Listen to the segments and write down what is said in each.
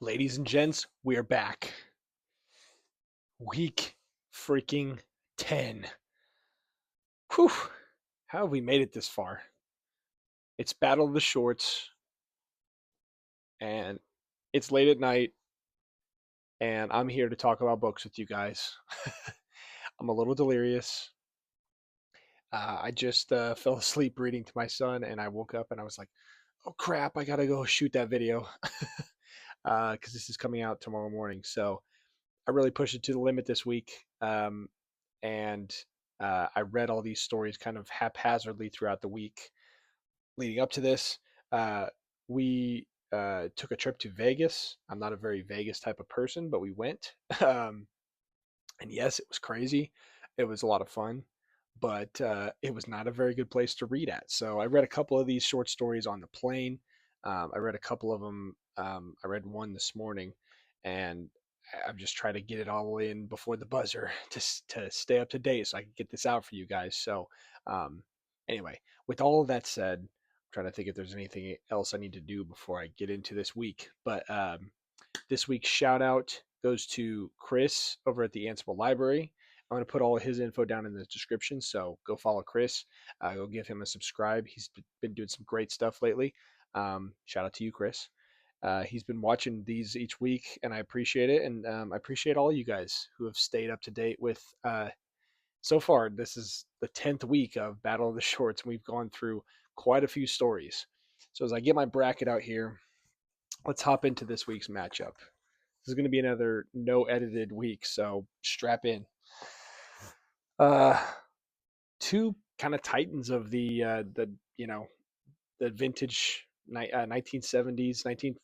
Ladies and gents, we are back. Week freaking 10. Whew. How have we made it this far? It's Battle of the Shorts, and it's late at night, and I'm here to talk about books with you guys. I'm a little delirious. I just fell asleep reading to my son, and I woke up and I was like, oh crap, I gotta go shoot that video. Because this is coming out tomorrow morning. So I really pushed it to the limit this week. And I read all these stories kind of haphazardly throughout the week leading up to this. We took a trip to Vegas. I'm not a very Vegas type of person, but we went. And yes, it was crazy. It was a lot of fun, but it was not a very good place to read at. So I read a couple of these short stories on the plane. I read a couple of them. I read one this morning, and I'm just trying to get it all in before the buzzer to stay up to date so I can get this out for you guys. So um, anyway, with all of that said, I'm trying to think if there's anything else I need to do before I get into this week. But this week's shout out goes to Chris over at the Ansible Library. I'm going to put all of his info down in the description, so go follow Chris. Go give him a subscribe. He's been doing some great stuff lately. Shout out to you, Chris. He's been watching these each week, and I appreciate it. And I appreciate all you guys who have stayed up to date with. So far, this is the 10th week of Battle of the Shorts, and we've gone through quite a few stories. So as I get my bracket out here, let's hop into this week's matchup. This is going to be another no edited week, so strap in. Two kind of titans of the vintage 1970s,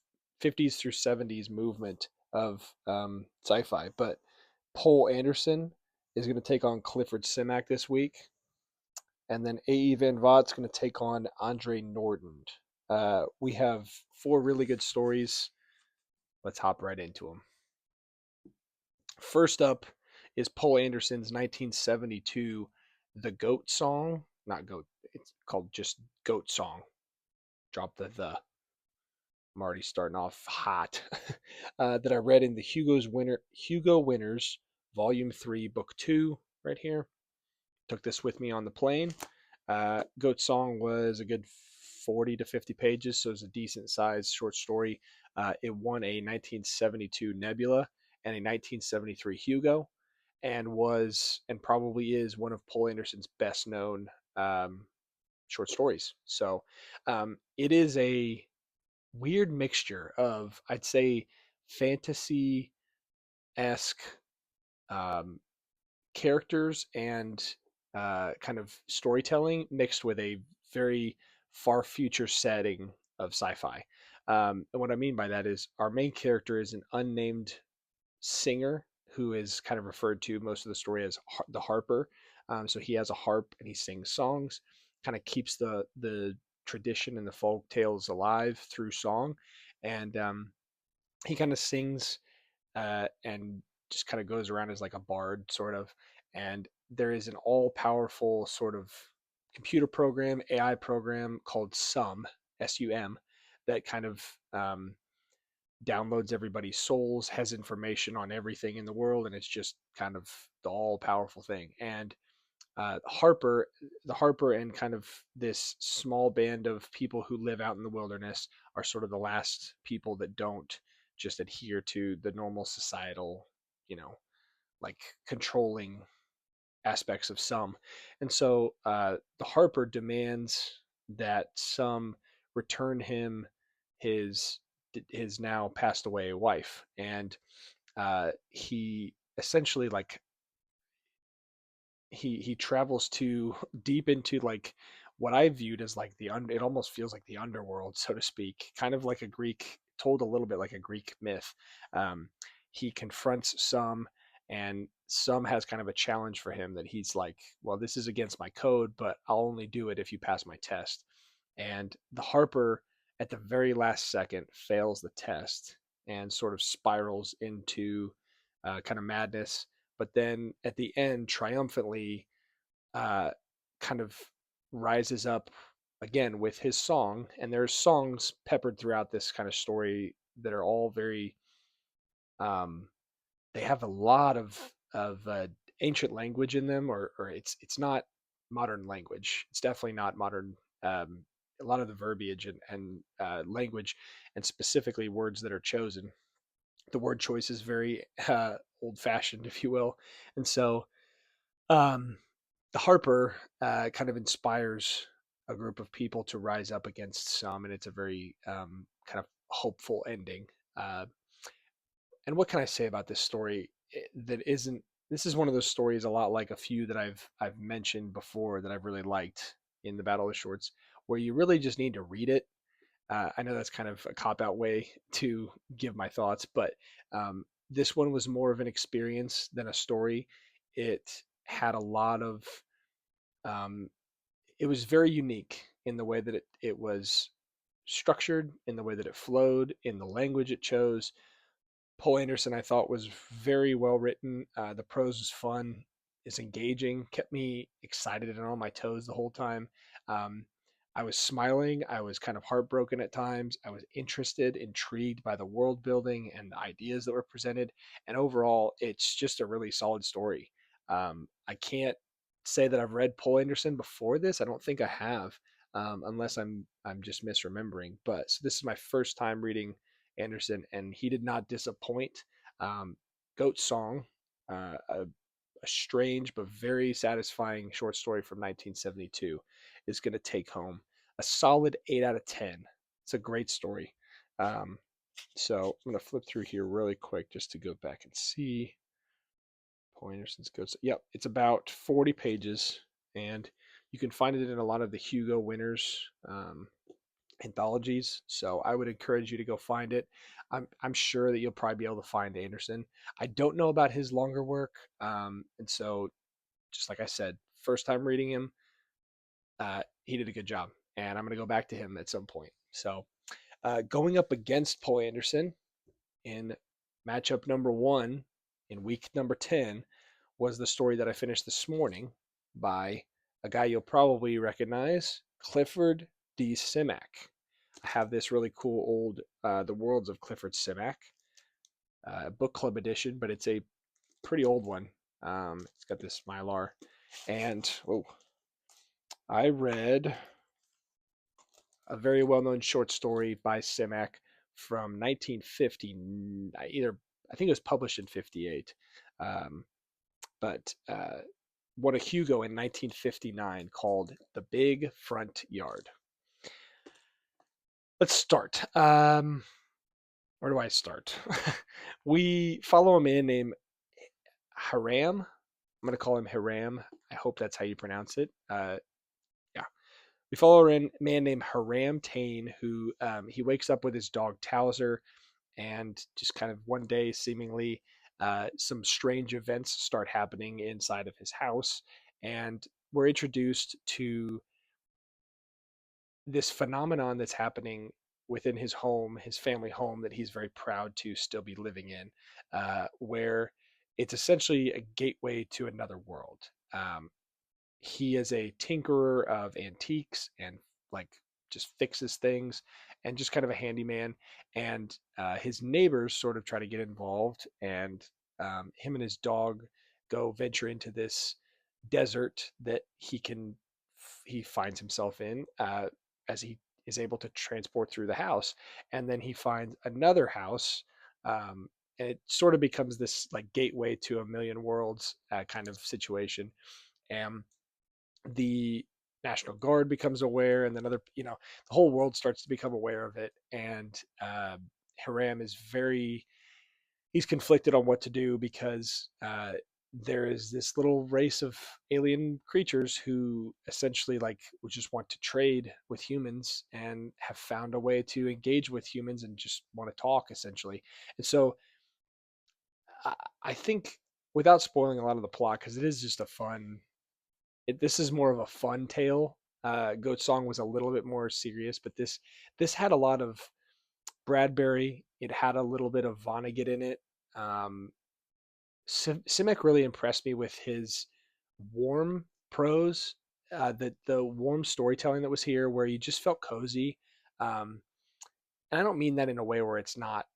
1950s through 70s movement of sci-fi. But Poul Anderson is going to take on Clifford Simak this week, and then A.E. Van Vogt's going to take on Andre Norton. We have four really good stories. Let's hop right into them. First up is Poul Anderson's 1972 The Goat Song. Not Goat, it's called just Goat Song. Drop the. I'm already starting off hot. That I read in the Hugo Winners, Volume 3, Book 2, right here. Took this with me on the plane. Goat Song was a good 40 to 50 pages, so it was a decent sized short story. It won a 1972 Nebula and a 1973 Hugo, and was and probably is one of Poul Anderson's best known short stories. So it is a weird mixture of, I'd say, fantasy esque characters and kind of storytelling mixed with a very far future setting of sci-fi. And what I mean by that is our main character is an unnamed singer who is kind of referred to most of the story as the harper. So he has a harp and he sings songs, kind of keeps the tradition and the folk tales alive through song. And he kind of sings and just kind of goes around as like a bard, sort of. And there is an all powerful sort of computer program, AI program called SUM, that kind of downloads everybody's souls, has information on everything in the world, and it's just kind of the all powerful thing. And the Harper and kind of this small band of people who live out in the wilderness are sort of the last people that don't just adhere to the normal societal, like controlling aspects of some. And so the Harper demands that some return him his now passed away wife, and he essentially like he travels to deep into like what I viewed as like it almost feels like the underworld, so to speak, kind of like a Greek, told a little bit like a Greek myth. He confronts some, and some has kind of a challenge for him that he's like, well, this is against my code, but I'll only do it if you pass my test. And the Harper at the very last second fails the test and sort of spirals into kind of madness, but then at the end triumphantly uh, kind of rises up again with his song. And there's songs peppered throughout this kind of story that are all very Um, they have a lot of ancient language in them, or it's not modern language. It's definitely not modern. Um, a lot of the verbiage and language, and specifically words that are chosen, the word choice is very old fashioned, if you will. And so um, the Harper kind of inspires a group of people to rise up against some, and it's a very kind of hopeful ending. Uh, and what can I say about this story that isn't? This is one of those stories a lot like a few that I've mentioned before that I've really liked in the Battle of Shorts, where you really just need to read it. I know that's kind of a cop out way to give my thoughts, but this one was more of an experience than a story. It had a lot of, um, it was very unique in the way that it was structured, in the way that it flowed, in the language it chose. Poul Anderson, I thought, was very well written. The prose was fun, is engaging, kept me excited and on my toes the whole time. Um, I was smiling. I was kind of heartbroken at times. I was interested, intrigued by the world building and the ideas that were presented. And overall, it's just a really solid story. I can't say that I've read Poul Anderson before this. I don't think I have, unless I'm just misremembering. But so this is my first time reading Anderson, and he did not disappoint. Goat Song, a strange but very satisfying short story from 1972, is going to take home a solid 8 out of 10. It's a great story. Um, so I'm going to flip through here really quick just to go back and see Paul Anderson's Goat. Yep, it's about 40 pages, and you can find it in a lot of the Hugo winners. Anthologies. So I would encourage you to go find it. I'm sure that you'll probably be able to find Anderson. I don't know about his longer work, and so just like I said, first time reading him, he did a good job, and I'm going to go back to him at some point. So going up against Poul Anderson in matchup number one in week number 10 was the story that I finished this morning by a guy you'll probably recognize, Clifford D. Simak. I have this really cool old The Worlds of Clifford Simak book club edition, but it's a pretty old one. It's got this mylar, and I read a very well-known short story by Simak from 1950. I think it was published in '58, but won a Hugo in 1959 called "The Big Front Yard." Let's start. Where do I start? We follow a man named Haram. I'm going to call him Haram. I hope that's how you pronounce it. Yeah. We follow a man named Haram Tane who he wakes up with his dog Towser, and just kind of one day, seemingly, some strange events start happening inside of his house. And we're introduced to this phenomenon that's happening within his home, his family home, that he's very proud to still be living in, where it's essentially a gateway to another world. He is a tinkerer of antiques and like just fixes things and just kind of a handyman. And his neighbors sort of try to get involved, and him and his dog go venture into this desert that he finds himself in as he is able to transport through the house. And then he finds another house, and it sort of becomes this like gateway to a million worlds kind of situation. And the National Guard becomes aware, and then the whole world starts to become aware of it. And Hiram is he's conflicted on what to do, because there is this little race of alien creatures who essentially like would just want to trade with humans and have found a way to engage with humans and just want to talk essentially. And so I think, without spoiling a lot of the plot, because it is just a fun this is more of a fun tale. Goat Song was a little bit more serious, but this had a lot of Bradbury. It had a little bit of Vonnegut in it. Um, Simic really impressed me with his warm prose, the warm storytelling that was here, where you just felt cozy. And I don't mean that in a way where it's not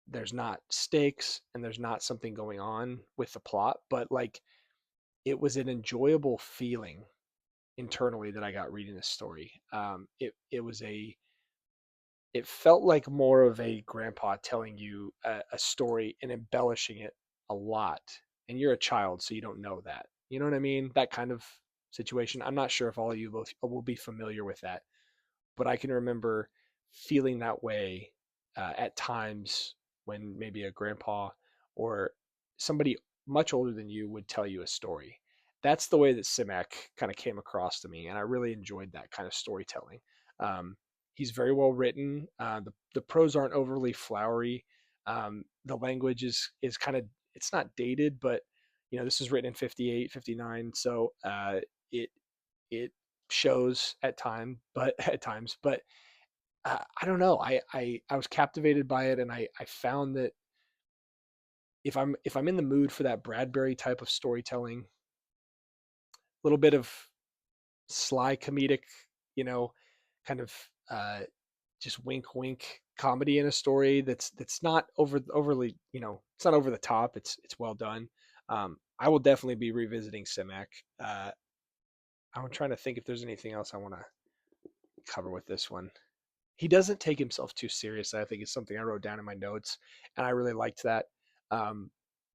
there's not stakes and there's not something going on with the plot, but like it was an enjoyable feeling internally that I got reading this story. It was it felt like more of a grandpa telling you a story and embellishing it a lot. And you're a child, so you don't know that. You know what I mean? That kind of situation. I'm not sure if all of you will be familiar with that, but I can remember feeling that way at times when maybe a grandpa or somebody much older than you would tell you a story. That's the way that Simak kind of came across to me, and I really enjoyed that kind of storytelling. Um, he's very well written. The prose aren't overly flowery. The language is kind of, it's not dated, but this is written in 58, 59, so it it shows at times, but I don't know. I was captivated by it, and I found that if I'm in the mood for that Bradbury type of storytelling, a little bit of sly comedic, you know, kind of uh, just wink wink comedy in a story that's not overly, it's not over the top. It's well done. I will definitely be revisiting Simak. I'm trying to think if there's anything else I want to cover with this one. He doesn't take himself too seriously. I think is something I wrote down in my notes, and I really liked that. Um,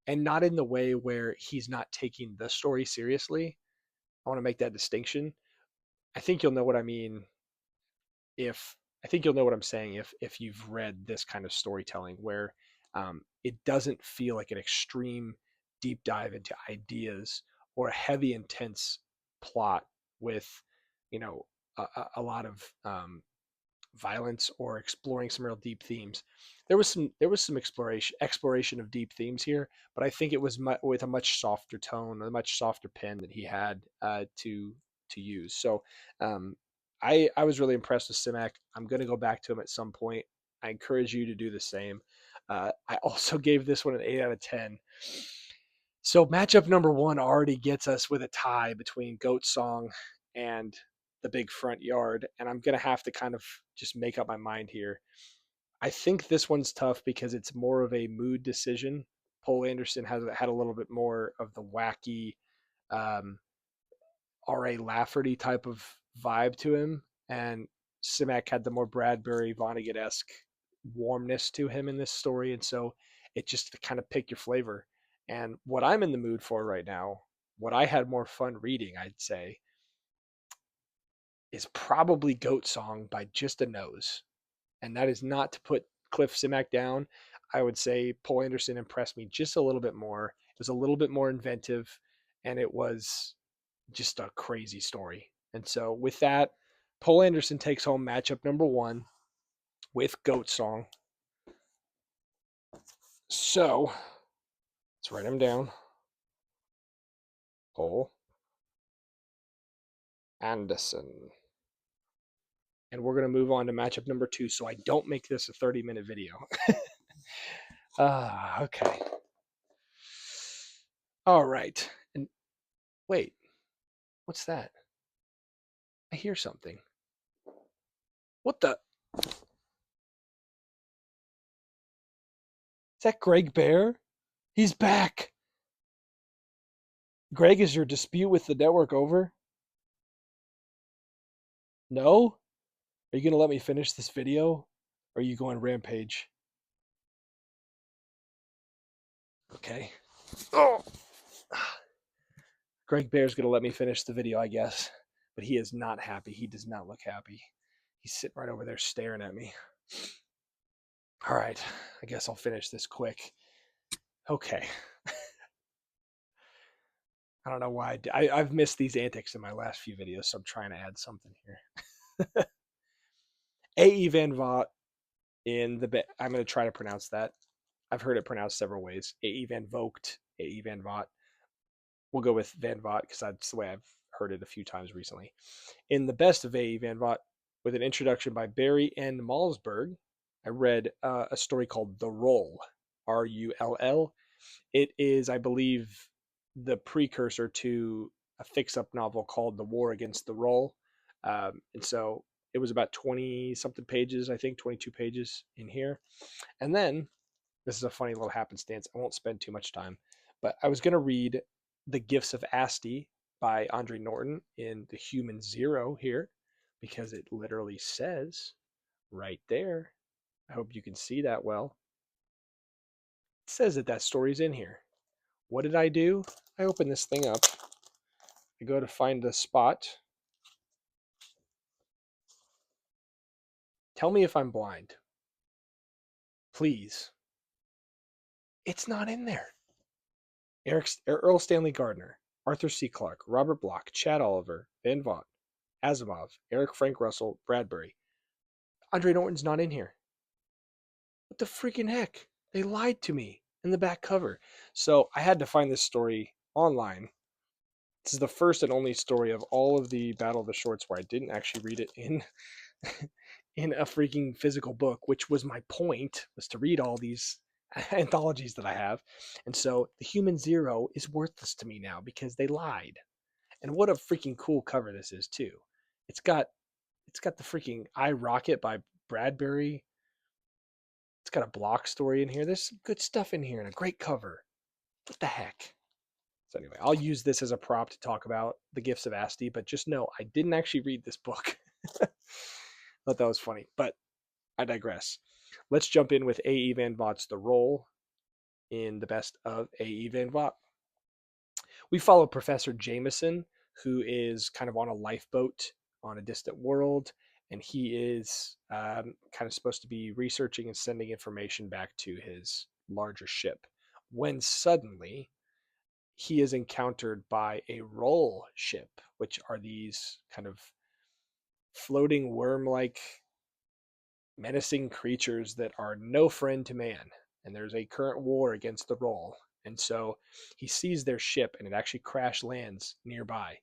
and not in the way where he's not taking the story seriously. I want to make that distinction. I think you'll know what I mean if I think you'll know what I'm saying if you've read this kind of storytelling where it doesn't feel like an extreme deep dive into ideas or a heavy intense plot with a lot of violence or exploring some real deep themes. There was some exploration of deep themes here, but I think it was with a much softer tone, a much softer pen that he had to use. So um, I was really impressed with Simak. I'm going to go back to him at some point. I encourage you to do the same. I also gave this one an 8 out of 10. So matchup number one already gets us with a tie between Goat Song and the big front yard, and I'm gonna have to kind of just make up my mind here. I think this one's tough because it's more of a mood decision. Poul Anderson has had a little bit more of the wacky um, R.A. Lafferty type of vibe to him, and Simak had the more Bradbury Vonnegut esque warmness to him in this story, and so it just to kind of pick your flavor. And what I'm in the mood for right now, what I had more fun reading, I'd say, is probably Goat Song by just a nose. And that is not to put Cliff Simak down. I would say Poul Anderson impressed me just a little bit more. It was a little bit more inventive, and it was just a crazy story. And so with that, Poul Anderson takes home matchup number one with Goat Song. So let's write him down. Poul Anderson. And we're going to move on to matchup number two so I don't make this a 30-minute video. Okay. All right. And wait, what's that? I hear something. What the? Is that Greg Bear? He's back. Greg, is your dispute with the network over? No? Are you going to let me finish this video? Or are you going rampage? Okay. Oh. Greg Bear's going to let me finish the video, I guess. But he is not happy. He does not look happy. He's sitting right over there staring at me. All right. I guess I'll finish this quick. Okay. I don't know why. I've missed these antics in my last few videos, so I'm trying to add something here. A.E. Van Vogt in the... I'm going to try to pronounce that. I've heard it pronounced several ways. A.E. Van Vogt, A.E. Van Vogt. We'll go with Van Vogt because that's the way I've heard it a few times recently. In the best of A.E. Van Vogt, with an introduction by Barry N. Malsberg, I read a story called The Rull, Rull. It is, I believe, the precursor to a fix-up novel called The War Against the Rull. And so it was about 20-something pages, I think, 22 pages in here. And then This is a funny little happenstance. I won't spend too much time, but I was going to read The Gifts of Asti by Andre Norton in The Human Zero here because it literally says right there. I hope you can see that well. It says that that story's in here. What did I do? I open this thing up. I go to find the spot. Tell me if I'm blind. Please. It's not in there. Earl Stanley Gardner, Arthur C. Clarke, Robert Bloch, Chad Oliver, Van Vogt, Asimov, Eric Frank Russell, Bradbury. Andre Norton's not in here. What the freaking heck? They lied to me in the back cover. So I had to find this story online. This is the first and only story of all of the Battle of the Shorts where I didn't actually read it in in a freaking physical book, which was my point, was to read all these anthologies that I have. And so The Human Zero is worthless to me now because they lied. And what a freaking cool cover this is too. It's got the freaking I Rocket by Bradbury. It's got a Bloch story in here. There's some good stuff in here and a great cover. What the heck? So anyway, I'll use this as a prop to talk about The Gifts of Asti, but just know I didn't actually read this book. Thought that was funny, but I digress. Let's jump in with A.E. Van Vogt's The Rull in the best of A.E. Van Vogt. We follow Professor Jameson, who is kind of on a lifeboat on a distant world, and he is kind of supposed to be researching and sending information back to his larger ship, when suddenly he is encountered by a Rull ship, which are these kind of floating worm-like menacing creatures that are no friend to man. And there's a current war against the Rull. And so he sees their ship and it actually crash lands nearby.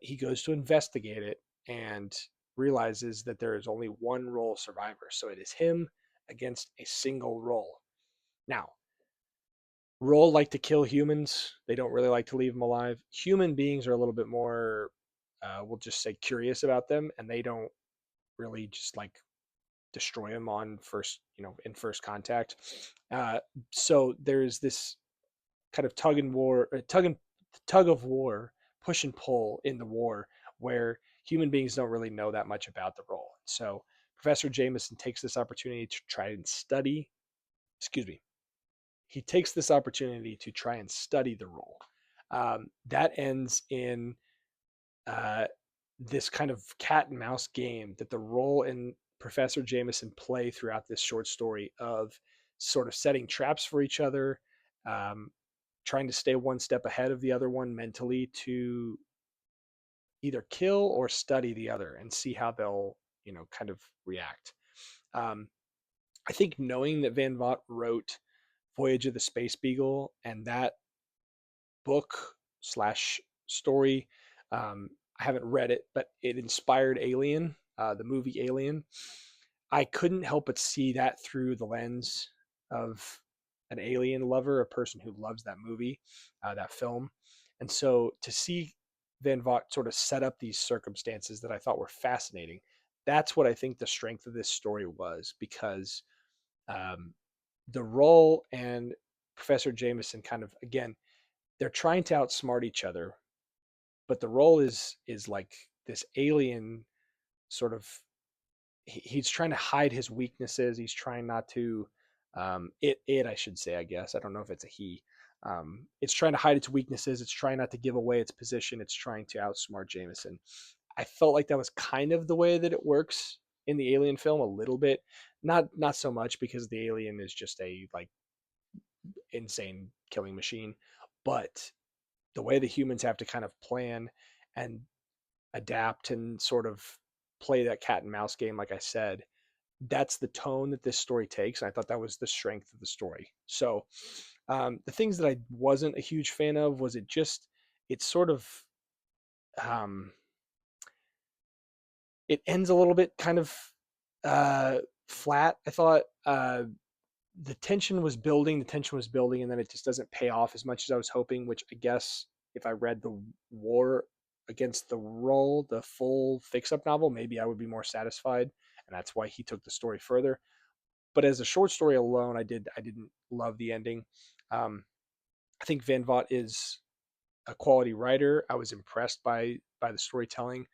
He goes to investigate it and realizes that there is only one Rull survivor. So it is him against a single Rull. Now, Rull like to kill humans. They don't really like to leave them alive. Human beings are a little bit more, we'll just say, curious about them, and they don't really just like destroy them on first, in first contact. So there's this kind of tug of war, push and pull in the war, where human beings don't really know that much about the Rull. So Professor Jameson takes this opportunity to try and study. Excuse me. He takes this opportunity to try and study the Rull. That ends in uh, this kind of cat and mouse game that the Rull and Professor Jameson play throughout this short story of sort of setting traps for each other, um, trying to stay one step ahead of the other one mentally to either kill or study the other and see how they'll, kind of react. Um, I think knowing that Van Vogt wrote Voyage of the Space Beagle and that book slash story. I haven't read it, but it inspired Alien, the movie Alien. I couldn't help but see that through the lens of an alien lover, a person who loves that movie, that film. And so to see Van Vogt sort of set up these circumstances that I thought were fascinating, that's what I think the strength of this story was, because um, the Rull and Professor Jameson kind of, again, they're trying to outsmart each other, but the Rull is like this alien sort of. He's trying to hide his weaknesses. He's trying not to. It I should say, I guess. I don't know if it's a he. It's trying to hide its weaknesses. It's trying not to give away its position. It's trying to outsmart Jameson. I felt like that was kind of the way that it works in the Alien film a little bit. Not so much, because the alien is just a like insane killing machine, but the way the humans have to kind of plan and adapt and sort of play that cat and mouse game, like I said, that's the tone that this story takes. And I thought that was the strength of the story. So the things that I wasn't a huge fan of was it's sort of, um, it ends a little bit kind of flat. I thought the tension was building, and then it just doesn't pay off as much as I was hoping, which I guess if I read the War Against the Rull, the full fix-up novel, maybe I would be more satisfied, and that's why he took the story further. But as a short story alone, I didn't love the ending. Um, I think Van Vogt is a quality writer. I was impressed by the storytelling,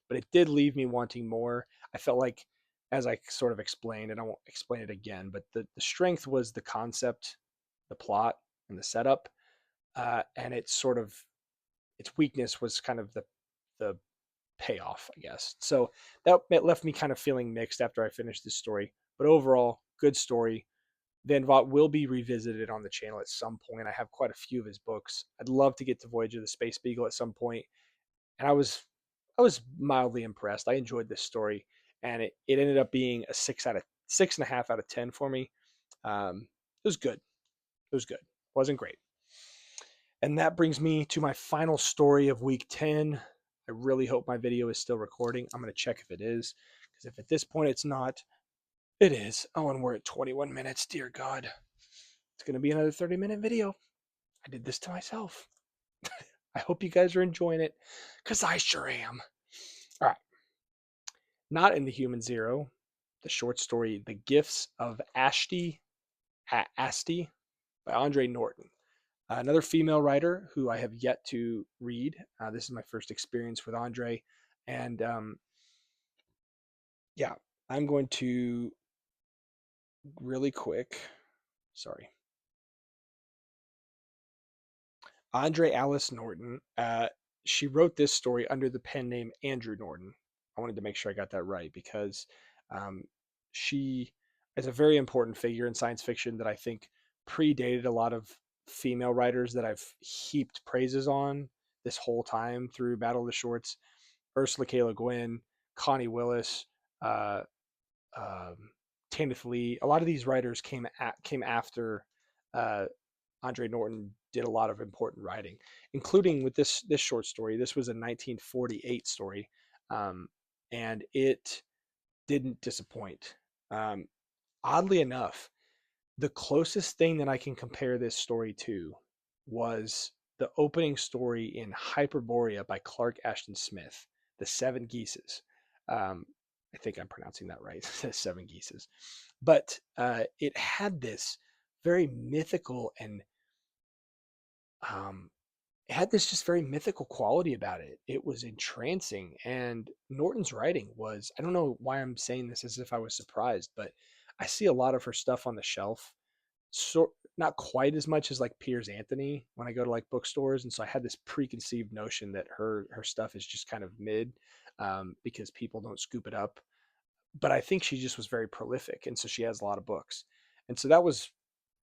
but it did leave me wanting more. I felt like, as I sort of explained, and I won't explain it again, but the strength was the concept, the plot, and the setup, and it's sort of its weakness was kind of the payoff, I guess. So that it left me kind of feeling mixed after I finished this story. But overall, good story. Van Vogt will be revisited on the channel at some point. I have quite a few of his books. I'd love to get to Voyage of the Space Beagle at some point. And I was mildly impressed. I enjoyed this story, and it ended up being a 6.5 out of 10 for me. It was good. It was good. Wasn't great. And that brings me to my final story of week 10. I really hope my video is still recording. I'm going to check if it is, because if at this point it's not, it is. Oh, and we're at 21 minutes. Dear God. It's going to be another 30-minute video. I did this to myself. I hope you guys are enjoying it, because I sure am. All right. Not in the Human Zero, the short story The Gifts of Asti by Andre Norton. Another female writer who I have yet to read. This is my first experience with Andre. And yeah, I'm going to really quick. Sorry. Andre Alice Norton. She wrote this story under the pen name Andrew Norton. I wanted to make sure I got that right because um, she is a very important figure in science fiction that I think predated a lot of female writers that I've heaped praises on this whole time through Battle of the Shorts. Ursula K. Le Guin, Connie Willis, uh, um, Tanith Lee. A lot of these writers came after uh, Andre Norton did a lot of important writing, including with this short story. This was a 1948 story, um, and it didn't disappoint. Um, Oddly enough, the closest thing that I can compare this story to was the opening story in Hyperborea by Clark Ashton Smith, The Seven Geeses. Um, I think I'm pronouncing that right, The Seven Geeses. But it had this very mythical and um, it had this just very mythical quality about it. It was entrancing, and Norton's writing was, I don't know why I'm saying this as if I was surprised, but I see a lot of her stuff on the shelf. So not quite as much as like Piers Anthony when I go to like bookstores, and so I had this preconceived notion that her stuff is just kind of mid because people don't scoop it up. But I think she just was very prolific, and so she has a lot of books, and so that was,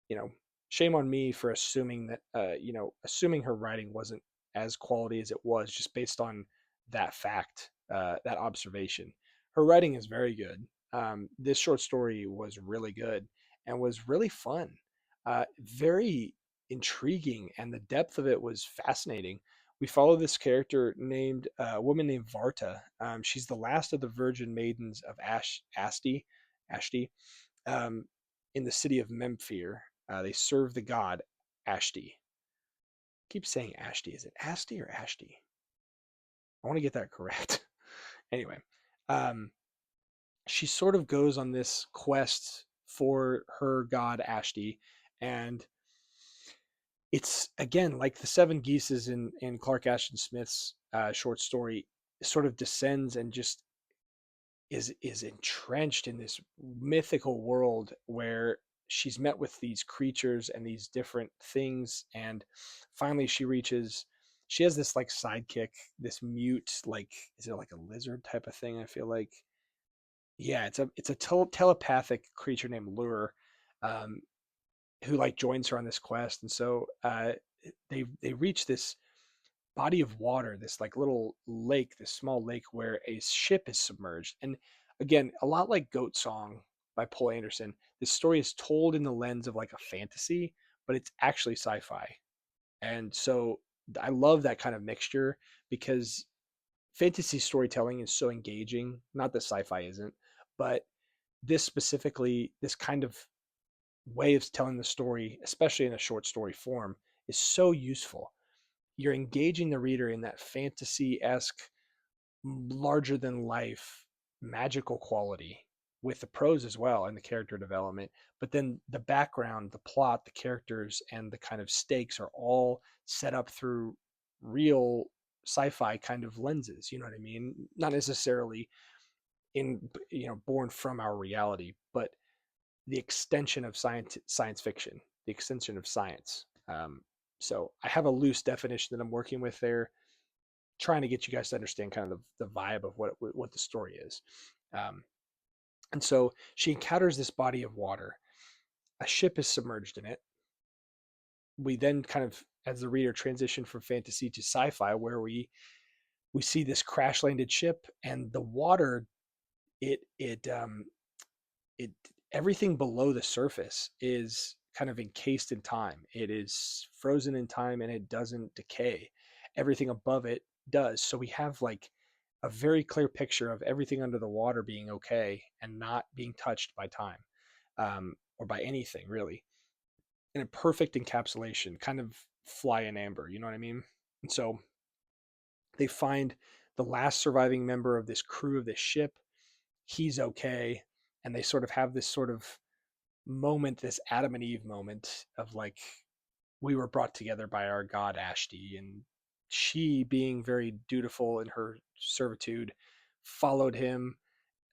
you know, shame on me for assuming that, assuming her writing wasn't as quality as it was just based on that fact, that observation. Her writing is very good. This short story was really good and was really fun, very intriguing, and the depth of it was fascinating. We follow this character named a woman named Varta. She's the last of the virgin maidens of Ashti, um, in the city of Memphir. They serve the god Ashti. I keep saying Ashti. Is it Asti or Ashti? I want to get that correct. Anyway, um, she sort of goes on this quest for her god Ashti, and it's again like the Seven Geeses in Clark Ashton Smith's short story. Sort of descends and just is entrenched in this mythical world where she's met with these creatures and these different things, and finally she has this like sidekick, this mute, like, is it like a lizard type of thing? I feel like, yeah, it's a telepathic creature named Lure, um, who like joins her on this quest, and so they reach this body of water, this like little lake, this small lake where a ship is submerged. And again, a lot like Goat Song by Poul Anderson, this story is told in the lens of like a fantasy, but it's actually sci-fi. And so I love that kind of mixture because fantasy storytelling is so engaging. Not that sci-fi isn't, but this specifically, this kind of way of telling the story, especially in a short story form, is so useful. You're engaging the reader in that fantasy-esque, larger than life, magical quality. with the prose as well and the character development. But then the background, the plot, the characters, and the kind of stakes are all set up through real sci-fi kind of lenses. You know what I mean? Not necessarily in born from our reality, but the extension of science fiction, the extension of science. So I have a loose definition that I'm working with there, trying to get you guys to understand kind of the vibe of what the story is. Um, and so she encounters this body of water. A ship is submerged in it. We then kind of, as the reader, transition from fantasy to sci-fi, where we see this crash landed ship, and the water, it everything below the surface is kind of encased in time. It is frozen in time and it doesn't decay. Everything above it does. So we have like a very clear picture of everything under the water being okay and not being touched by time, or by anything really. In a perfect encapsulation, kind of fly in amber. You know what I mean? And so they find the last surviving member of this crew of this ship. He's okay. And they sort of have this sort of moment, this Adam and Eve moment of like, we were brought together by our god Asti, and she, being very dutiful in her servitude, followed him,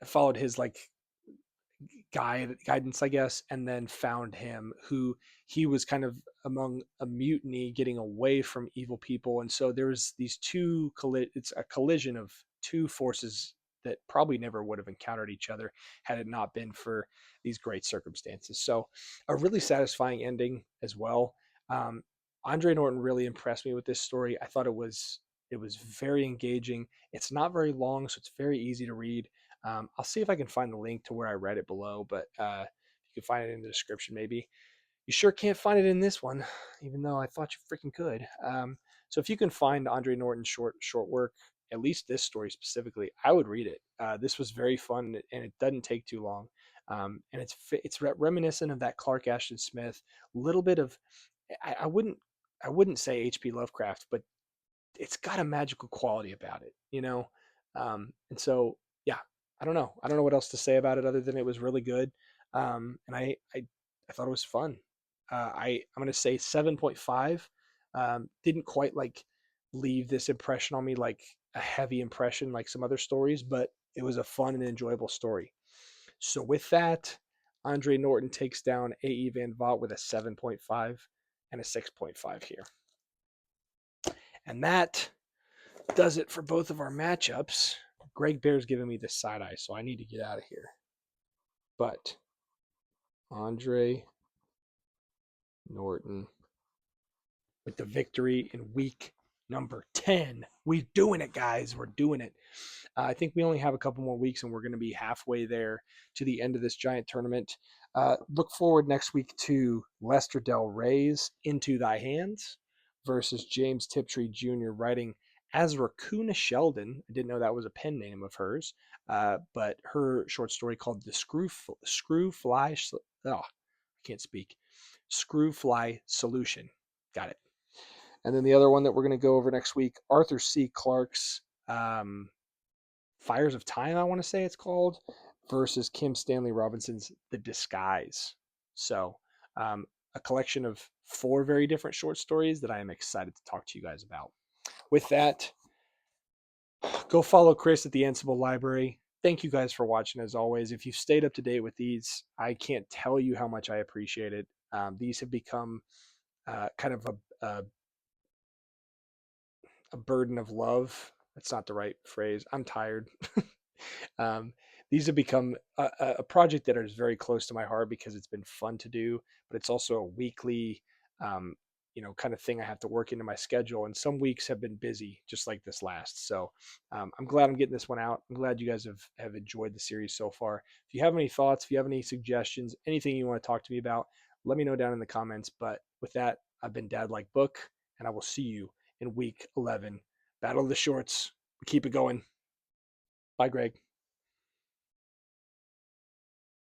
followed his like guidance, I guess, and then found him. Who he was kind of among a mutiny, getting away from evil people, and so there's these two. It's a collision of two forces that probably never would have encountered each other had it not been for these great circumstances. So, a really satisfying ending as well. Um, Andre Norton really impressed me with this story. I thought it was very engaging. It's not very long, so it's very easy to read. I'll see if I can find the link to where I read it below, but you can find it in the description maybe. You sure can't find it in this one, even though I thought you freaking could. So if you can find Andre Norton's short work, at least this story specifically, I would read it. This was very fun, and it doesn't take too long. And it's reminiscent of that Clark Ashton Smith. A little bit of, I wouldn't say H.P. Lovecraft, but it's got a magical quality about it, you know? And so, yeah, I don't know what else to say about it other than it was really good. And I thought it was fun. I'm going to say 7.5. Didn't quite like leave this impression on me, like a heavy impression, like some other stories, but it was a fun and enjoyable story. So with that, Andre Norton takes down A.E. Van Vogt with a 7.5 and a 6.5 here. And that does it for both of our matchups. Greg Bear's giving me the side eye, so I need to get out of here. But Andre Norton with the victory in week number 10. We're doing it, guys. We're doing it. I think we only have a couple more weeks, and we're going to be halfway there to the end of this giant tournament. Look forward next week to Lester Del Rey's Into Thy Hands versus James Tiptree Jr. writing Azra Kuna Sheldon. I didn't know that was a pen name of hers, but her short story called The Screw Fly. Oh, I can't speak. Screw Fly Solution. Got it. And then the other one that we're going to go over next week, Arthur C. Clarke's Fires of Time, I want to say it's called, versus Kim Stanley Robinson's The Disguise. So, a collection of 4 very different short stories that I am excited to talk to you guys about. With that, go follow Chris at the Ansible Library. Thank you guys for watching as always. If you've stayed up to date with these, I can't tell you how much I appreciate it. These have become kind of a burden of love. That's not the right phrase. I'm tired. These have become a project that is very close to my heart because it's been fun to do, but it's also a weekly, kind of thing I have to work into my schedule. And some weeks have been busy, just like this last. So I'm glad I'm getting this one out. I'm glad you guys have enjoyed the series so far. If you have any thoughts, if you have any suggestions, anything you want to talk to me about, let me know down in the comments. But with that, I've been Dad Like Book, and I will see you in week 11. Battle of the Shorts. We keep it going. Bye, Greg.